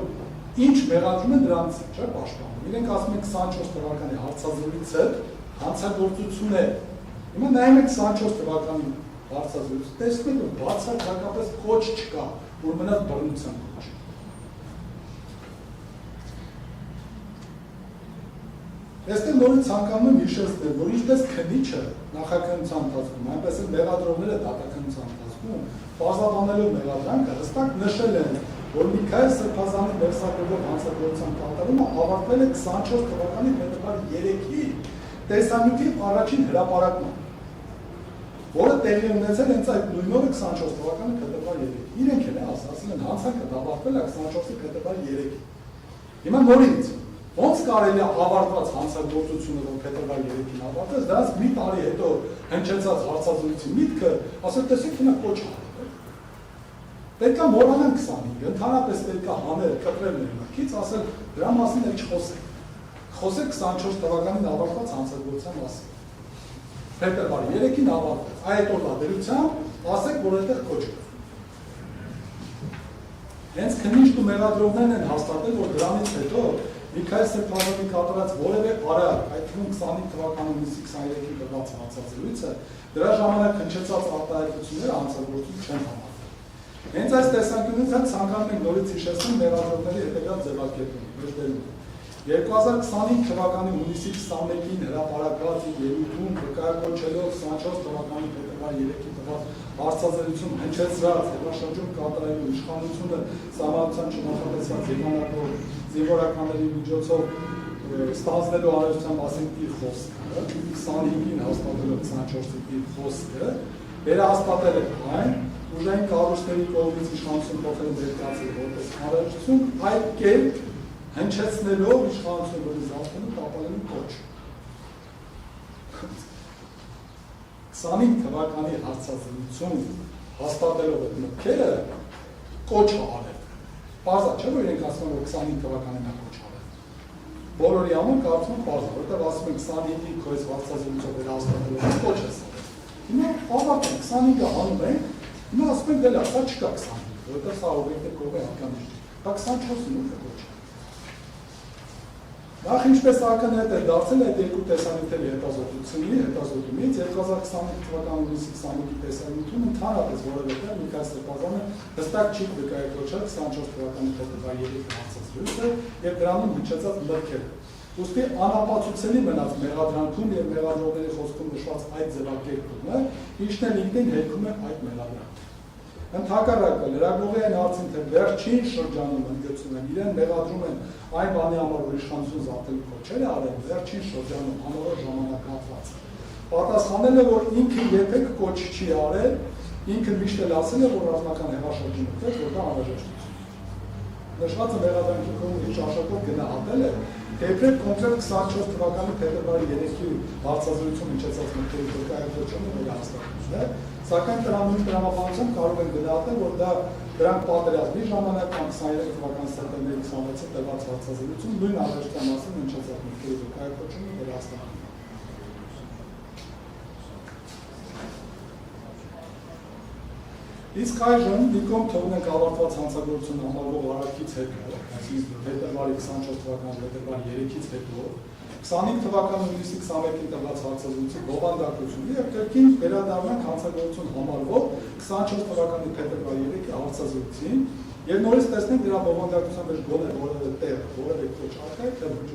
ինչ մեղադրում են դրանից, չէ՞, պաշտպանում։ Իրենք ասում են 24 թվականի հարցազրույցը հանցագործություն է։ Հիմա նայում եք 24 թվականի հարցազրույցը, տեսնում եք, որ բացարձակապես կոչ չկա, որ մնաց բռնության կոչ։ Այստեղ նորից ցանկանում եմ հիշեցնել, որ ինչպես քննիչը նախաքննության ընթացքում, այնպես էլ մեղադրողները դատաքննության ընթացքում, բարձրաբանելով մեղադրանքը, հստակ նշել են, որ Միքայել Սրբազանի մեղսակրվող հանցագործության կատարումը ավարտվել է 24 թվականի փետրվար 3-ի տեսանյութի առաջին հրապարակման, որը տեղի ունեցել հենց այդ նույն օրը 24 թվականի փետրվար 3-ին։ Իրենք էլ ասացին են հանցանքը ավարտվել է 24-ի փետրվար 3-ին։ Հիմա նորից ոնց կարելի է ավարտված հանցագործությունը, որ փետրվար 3-ին ավարտվեց, դրանց մի տարի հետո հնչեցած հարցազրույցի միտքը, ասել տեսեք նա կոչ արել։ Պետք է մոռանան 25, ընդհանրապես պետք է հանել, կտրել ներմուծից, ասել դրա մասին էլ չխոսեք։ Խոսեք 24 թվականին ավարտված հանցագործության մասին։ Փետրվար 3-ին ավարտվեց։ Այդ օրվա դրությամբ ասեք, որ այդտեղ կոչ կա։ Հենց քննիչն ու մեղադրողներն են հաստատել, որ դրանից հետո Միքայել Սրբազանի կատարած որևէ արար, այդ թվում 25 թվականի հունիսի 23-ին տված հանցազրույցը, դրա ժամանակ հնչեցած արտահայտությունները հանցագործություն չեն համարվել։ Հենց այս տեսանկյունից ցանկանում ենք նորից հիշեցնել մեղադրողների հետևյալ ձևակերպումը։ 2025 թվականի հունիսի 21-ին հրապարակված ելույթում վկայակոչելով 24 թվականի փետրվար 3-ի տված հարցազրույցում հնչեցրած հետաշրջում կատարելու իշխանությունը սահմանության չնախատեսված զինվորականների միջոցով ստանձնելու անհրաժեշտության մասին իր խոսքը, 25-ին հաստատելով 24-ի իր խոսքը, վերահաստատել է այն, ուժային կառույցների կողմից իշխանություն փոխել ներկայացել որպես անհրաժեշտություն, այդ կերպ հնչեցնելով իշխանությունների զարգանում տապալելու կոչ։ 25 թվականի հարցազրույցում հաստատելով այդ մտքերը կոչ արել։ Պարզա չէ, որ իրենք ասում են, որ 25 թվականին է կոչ արել։ Բոլորի համար կարծում եմ պարզ է, որտեղ ասում են 25-ի քո այս հարցազրույցով վերահաստատելով կոչ է սարել։ Հիմա ավարտենք 25-ը հանում ենք, հիմա ասում ենք դե լավ, սա չկա 25, որտեղ սա օբյեկտիվ կողմ է հատկանիշ։ Դա 24-ին ու կոչ է։ Նախ ինչպես ակնհայտ է դարձել այդ երկու տեսանյութերի հետազոտումից 2025 թվականի հունիսի 25-ի տեսանյութում ընդհանրապես որովհետև Միքայել Սրբազանը հստակ չի վկայակոչել 24 թվականի փետրվար 3-ի հանցազրույցը եւ դրանում հնչեցած մտքերը։ Ուստի անապացուցելի մնաց մեղադրանքում եւ մեղադրողների խոսքում նշված այդ ձևակերպումը, ինչն էլ ինքնին հերքում է այդ մեղադրանքը։ Ընդհակառակը լրագրողի այն հարցին, թե վերջին շրջանում ընդգծում են, իրեն մեղադրում են այն բանի համար, որ իշխանություն զավթելու կոչեր է արել, վերջին շրջանում անորոշ ժամանակահատված պատասխանել է, որ ինքը երբեք կոչ չի արել, ինքը միշտ էլ ասել է, որ ռազմական հեղաշրջումը պետք, որ դա անհրաժեշտություն։ Նշվածը մեղադրանքի կողմից շարժակով գնահատել է, դեպրեք կոնկրետ 24 թվականի փետրվարի 3-ի հարցազրույցում հնչեցած մտքերի վկայակոչումը վերահաստատվում է, սակայն տրամադրության տրամաբանությամբ կարող են գնահատել, որ դա դրանք պատերազմի ժամանակ կամ 23 թվականի սեպտեմբերի 26-ը տված հարցազրույցում նույն անհրաժեշտության մասին հնչեցած մտքերի վկայակոչումը վերահաստատվում է։ Իսկ այժմ դիքոմ թողնենք ավարտված հանցագործություն համարվող արարքից հետո, այսինքն փետրվարի 24 թվականի փետրվար 3-ից հետո, 25 թվականի հունիսի 21-ին տված հարցազրույցի բովանդակությունը եւ կրկին վերադառնանք հանցագործություն համարվող 24 թվականի փետրվար 3-ի հարցազրույցին եւ նորից տեսնենք դրա բովանդակության մեջ գոնե որևէ տեղ, որևէ կոչ արկա է թե ոչ։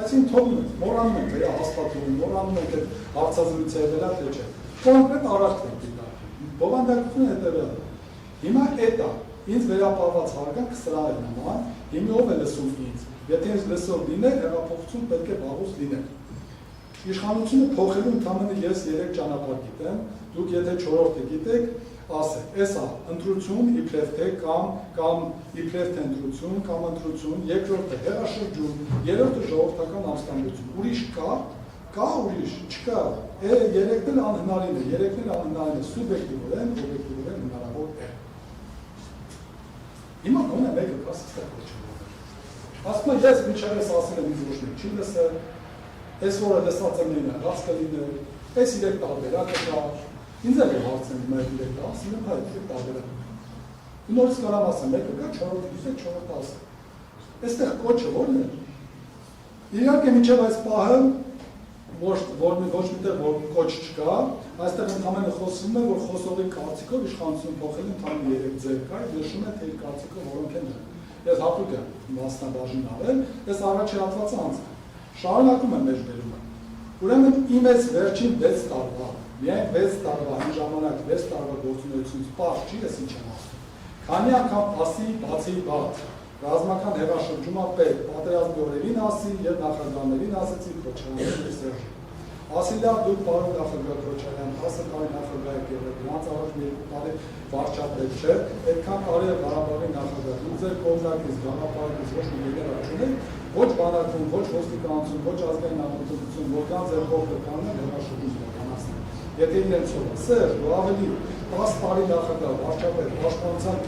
Այսինքն թողնում ենք, մոռանում ենք վերահաստատում, մոռանում ենք այդ հարցազրույցը վերա թե չէ։ Կոնկրետ արարք ենք դիտարկում։ Բովանդակությունը հետեւյալն է։ Հիմա էտա ինձ վերապահված հարգանք սրա է նման, հիմա ով է լսում ինձ։ Եթե ինձ լսող լիներ, հեղափոխություն պետք է վաղուց լիներ։ Իշխանությունը փոխելու ընդհանրապես ես 3 ճանապարհ գիտեմ, դուք եթե 4-րդը գիտեք, ասեք, էսա ընտրություն, իբրև թե կամ իբրև թե ընտրություն, կամ ընտրություն, երկրորդը հեղաշրջում, երրորդը ժողովրդական ապստամբություն։ Ուրիշ կա ուրիշ, չկա։ Երեքն էլ անհնարին է, երեքն էլ անհնարին է, սուբյեկտիվորեն, օբյեկտիվորեն հնարավոր է։ Հիմա գոնե մեկը կասի ասում եմ, ես միջավես ասել եմ ինձ ոչ մեկ չի լսել, այս որը լսած եմ լինել, հաց կլիներ, այս 3 տարբերակը կա, ինձ էլ հարցնում մեր 3 տա, ասում եմ, հայ 3 տարբերակ։ Ու նորից կարամ ասեմ, մեկը կա, 4-րդը գուցե 4-րդը ասեմ։ Այստեղ կոչը ո՞րն է։ Իհարկե մինչև այս պահը ոչ միտեղ որ կոչ չկա, այստեղ ընդհանրապես խոսվում է, որ խոսողի կարծիքով իշխանություն փոխել ընդհանրապես 3 ձև կա, նշում է թե իր կարծիքով որոնք են դրանք։ Ես հատուկ եմ մասնաբաժին արել, ես առաջի հատվածը անցա։ Շարունակում եմ մեր բերումը։ Ուրեմն իմ այս վերջին 6 տարվա, միայն 6 տարվա, այն ժամանակ 6 տարվա գործունեությունից պարզ չի, ես ինչ եմ ասում։ Քանի անգամ ասի, բացի բաց, ռազմական հեղաշրջումա պետ, պատերազմի օրերին ասի եւ նախագահներին ասեցի Քոչարյանին Սերժին։ Ասի լավ դուք պարոն նախագահ Քոչարյան, 10 տարի նախագահ եք եղել, դրանց առաջ 2 տարի վարչապետ չէ, այդքան տարի է Ղարաբաղի նախագահ։ Դուք ձեր կողմնակից, գաղափարից ոչ մի գեներալ չունեք, ոչ բանակում, ոչ ոստիկանություն, ոչ ազգային անվտանգություն, որքան ձեր կողքը կանեն հեղաշրջում իրականացնել։ Եթե իրենցով է, Սերժ, դու ավելի 10 տարի նախագահ, վարչապետ, պաշտպանության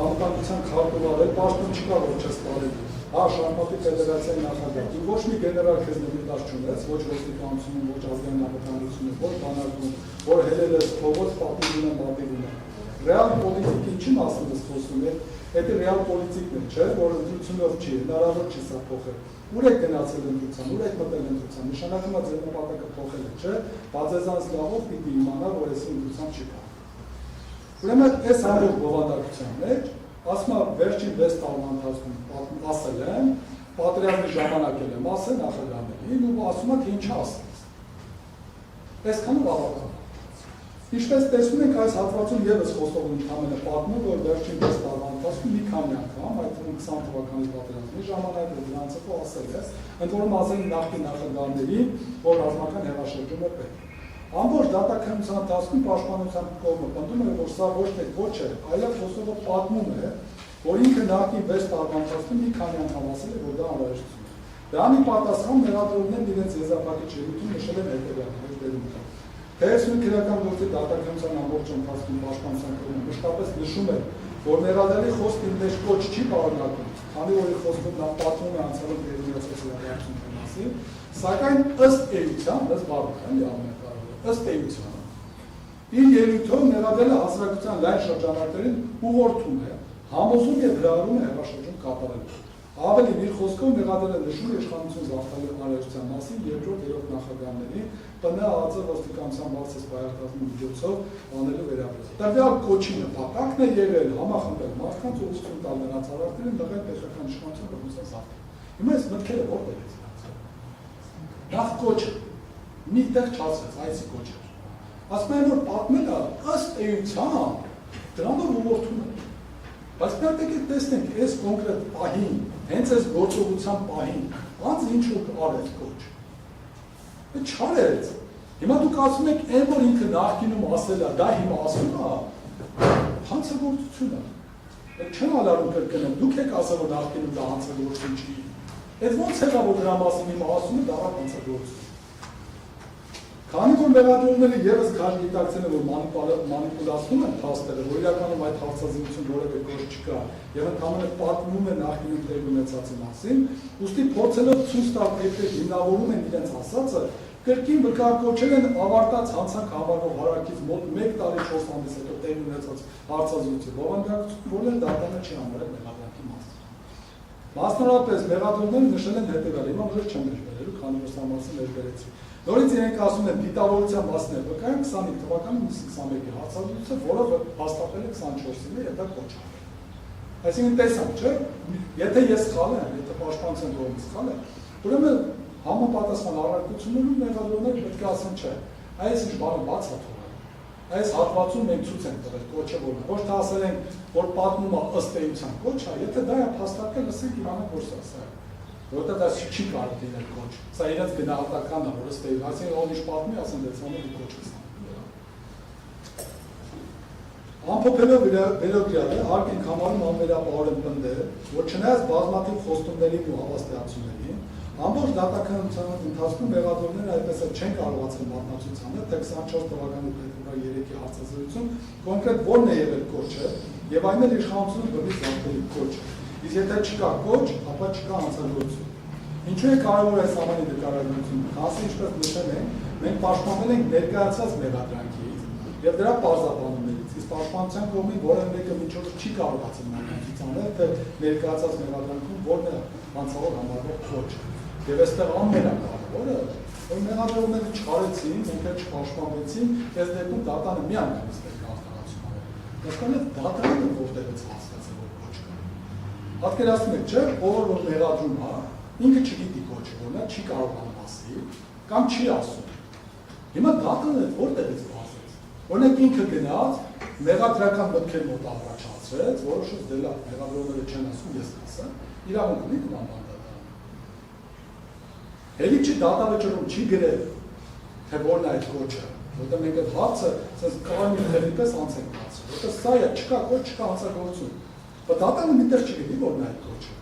անվտանգության քարտուղար, այդ պաշտոն չկա, որ չես տարել։ Հա, Շարմատի ֆեդերացիայի նախագահ, դու ոչ մի գեներալ քեզ նվիրված չունես, ոչ ոստիկանությունում, ոչ ազգային անվտանգությունում, ոչ բանակում, որ հելել ես փողոց պատիվ ունեմ։ Ռեալ պոլիտիկ ինչի մասին ես խոսում եք, դա ռեալ պոլիտիկն է, չէ, որ ընտրությունով չի, հնարավոր չի սա փոխել։ Ուր եք գնացել ընտրության, ուր եք մտել ընտրության, նշանակում է ձեր նպատակը փոխել է, չէ, բայց ձեզանց լավով պիտի իմանա, որ այս ընտրության չի կա։ Ուրեմն այս ամբողջ բովանդակության մեջ, ասում եմ վերջին 6 տարվա ընթացքում ասել եմ, պատերազմի ժամանակ եմ ասել նախագահներին ու ասում եմ թե ինչ ասես։ Այսքանը բավական է։ Ինչպես տեսնում եք, այս հատվածում ևս խոսողն ընդհանրապես պատմում, որ վերջին 6 տարվա ընթացքում մի քանի անգամ, այդ թվում 20 թվականի պատերազմի ժամանակ դրանց հետո ասել է, ընդ որում ասել նախկին նախագահներին, որ ռազմական հեղաշրջում է պետք։ Ամբողջ դատաքննության ընթացքում պաշտպանության կողմը պնդում է, որ սա ոչ թե ոչ է, այլև խոսողը պատմում է, որ ինքը նախկին 6 տարվա ընթացքում մի քանի անգամ ասել է, որ դա անհրաժեշտություն է։ Դրանի պատասխան մեղադրողներն իրենց եզրափակիչ ելույթում նշել են հետևյալը։ Թերսուն քրեական գործի դատաքննության ամբողջ ընթացքում պաշտպանության կողմը մշտապես նշում է, որ մեղադրելի խոսքը իր մեջ կոչ չի պարունակում, քանի որ խոսքում նա պատմում է անցյալում գերունացած իրադարձությունների մասին, սակայն ըստ էության, ըստ բառության, ըստ էության, իր ելույթով մեղադրելը հասարակության լայն շրջանակներին ուղղորդում է, համոզում եւ հրահրում է հեղաշրջում կատարելու։ Ավելին իր խոսքով մեղադրելը նշում է իշխանություն զարթալու անհրաժեշտության մասին երկրորդ երրորդ նախագահների ՊՆԱԱՑ ոստիկանության բարձր պայքարի միջոցով անելու վերաբերյալ։ Տվյալ կոչի նպատակն է եղել համախմբել մարդկանց ուղղություն տալ նրանց արարքներին դղել պետական իշխանության կողմից զարթել։ Հիմա այս մտքերը որտեղ է ստացել։ Նախ կոչը մի տեղ չասեց, այսի կոչը։ Ասում են, որ պատմելը ըստ էության դրանով ուղղորդում է։ Բայց պետք է տեսնենք այս կոնկրետ պահին, հենց այս գործողության պահին, ոնց ինչ-որ արեց կոչ։ Այդ չարեց։ Հիմա դուք ասում եք, այն որ ինքը նախկինում ասել է, դա հիմա ասում է, հանցագործություն է։ Այդ չեմ ալարում կրկնել, դուք եք ասել, որ նախկինում դա հանցագործություն չի։ Այդ ոնց եղավ, որ դրա մասին հիմա ասում է, դա հանցագործություն։ Քանի որ մեղադրողները ևս քաշ գիտակցել են, որ մանիպուլացնում են փաստերը, որ իրականում այդ հարցազրույցում որևէ գործ չկա, եւ ընդհանրապես պատմում են նախկինում տեղի ունեցածի մասին, ուստի փորձելով ցույց տալ, թե հիմնավորում են իրենց ասածը, կրկին վկայակոչել են ավարտած հանցանք համարվող հարակից մոտ 1 տարի 4 ամիս հետո տեղի ունեցած հարցազրույցի բովանդակություն, որը դատանը չի համարել մեղադրանքի մաս։ Մասնավորապես մեղադրողները նշել են հետևյալը, հիմա ոչ չեմ ներբերելու, քանի որ սա մասին ներբերեցի։ Նորից իրենք ասում են դիտավորության մասն է վկայում 25 թվականին 21-ի հարցազրույցը, որը հաստատվել է 24-ին եւ դա կոչ է։ Այսինքն տեսանք, չէ՞, եթե ես սխալ եմ, եթե պաշտպանության կողմից սխալ եմ, ուրեմն համապատասխան առարկություններում մեղադրողները պետք է ասեն, չէ, այս ինչ բանը բաց է թողել։ Այս հատվածում մենք ցույց ենք տվել կոչը որը, ոչ թե ասել ենք, որ պատմում է ըստ էության կոչ է, եթե դա է փաստարկել, ասենք իմանանք որ սա է։ Որտեղ դա չի կարող լինել կոչ։ Սա իրենց գնահատականն է, որ ըստ էության, այսինքն ով ինչ պատմի, ասեն դե ցանել ու կոչ է։ Ամփոփելով վերոգրյալը, հարկ ենք համարում անվերապահորեն պնդել, որ չնայած բազմաթիվ խոստումներին ու հավաստիացումներին, ամբողջ դատաքննության ընթացքում մեղադրողները այդպես էլ չեն կարողացել մատնացուցանել, թե 24 թվականի փետրվարի 3-ի հարցազրույցում կոնկրետ որն է եղել կոչը, եւ այն էլ իշխանությունը բռնի զարթելի կոչը։ Իսկ եթե չկա կոչ, ապա չկա հանցագործություն։ Ինչու է կարևոր այս ամենի նկարագրությունը, քանի ինչպես նշել ենք, մենք պաշտպանվել ենք ներկայացած մեղադրանքից եւ դրա պարզաբանումներից, իսկ պաշտպանության կողմից որևէ մեկը միջոց չի կարողացել մանրամասնից անել, թե ներկայացած մեղադրանքում որն է հանցավոր համարվող կոչը։ Եվ այստեղ ամենակարևորը, որ մեղադրողները չխարեցին, ոնքեր չպաշտպանվեցին, այս դեպքում դատանը մի անգամից ներկայացնում է։ Հասկանալ դատանը որտեղից հասկացել որ կոչ կա։ Պատկերացնում եք, չէ՞, ով որ մեղադրում է, ինքը չգիտի կոչը, որ նա չի կարողանում ասի, կամ չի ասում։ Հիմա դատանը որտեղից բացեց։ Օրինակ ինքը գնաց, մեղադրական մտքեր մոտ առաջացրեց, որոշեց դե լավ, մեղադրողները չեն ասում, ես ասեմ, իրավունք ունի նման բան դատարանը։ Հելի չի դատավճռում չի գրել, թե որն է այդ կոչը, որտեղ մենք այդ հարցը ասես կողմի թերի պես անց ենք բացել, որտեղ սա է, չկա կոչ, չկա հանցագործություն։ Բայց դատանը միտեղ չգիտի որն է այդ կոչը։